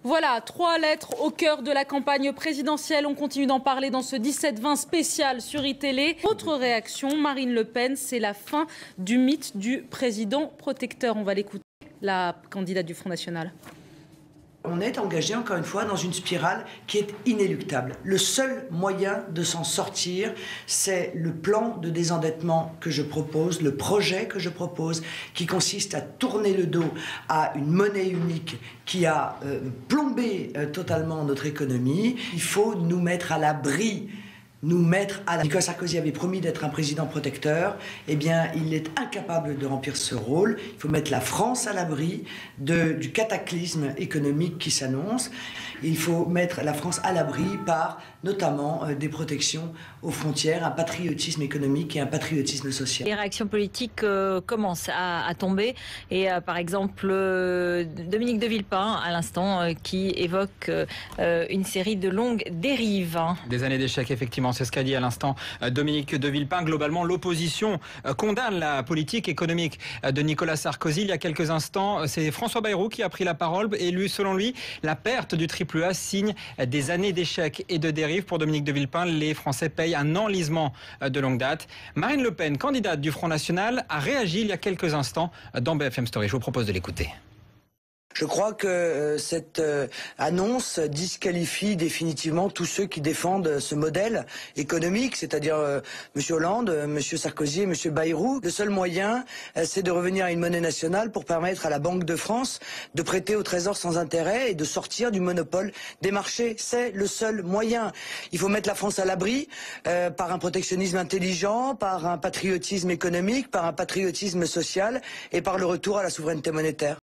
Voilà, 3 lettres au cœur de la campagne présidentielle. On continue d'en parler dans ce 17-20 spécial sur iTélé. Autre réaction, Marine Le Pen, c'est la fin du mythe du président protecteur. On va l'écouter, la candidate du Front National. On est engagé, encore une fois, dans une spirale qui est inéluctable. Le seul moyen de s'en sortir, c'est le plan de désendettement que je propose, le projet que je propose, qui consiste à tourner le dos à une monnaie unique qui a plombé totalement notre économie. Il faut nous mettre à l'abri. Nicolas Sarkozy avait promis d'être un président protecteur, eh bien, il est incapable de remplir ce rôle. Il faut mettre la France à l'abri du cataclysme économique qui s'annonce. Il faut mettre la France à l'abri par, notamment, des protections aux frontières, un patriotisme économique et un patriotisme social. Les réactions politiques commencent à tomber. Et par exemple, Dominique de Villepin, à l'instant, qui évoque une série de longues dérives. Des années d'échecs, effectivement. C'est ce qu'a dit à l'instant Dominique de Villepin. Globalement, l'opposition condamne la politique économique de Nicolas Sarkozy. Il y a quelques instants, c'est François Bayrou qui a pris la parole. Et lui, selon lui, la perte du triple A signe des années d'échecs et de dérives. Pour Dominique de Villepin, les Français payent un enlisement de longue date. Marine Le Pen, candidate du Front National, a réagi il y a quelques instants dans BFM Story. Je vous propose de l'écouter. Je crois que cette annonce disqualifie définitivement tous ceux qui défendent ce modèle économique, c'est-à-dire M. Hollande, M. Sarkozy et M. Bayrou. Le seul moyen, c'est de revenir à une monnaie nationale pour permettre à la Banque de France de prêter au Trésor sans intérêt et de sortir du monopole des marchés. C'est le seul moyen. Il faut mettre la France à l'abri par un protectionnisme intelligent, par un patriotisme économique, par un patriotisme social et par le retour à la souveraineté monétaire.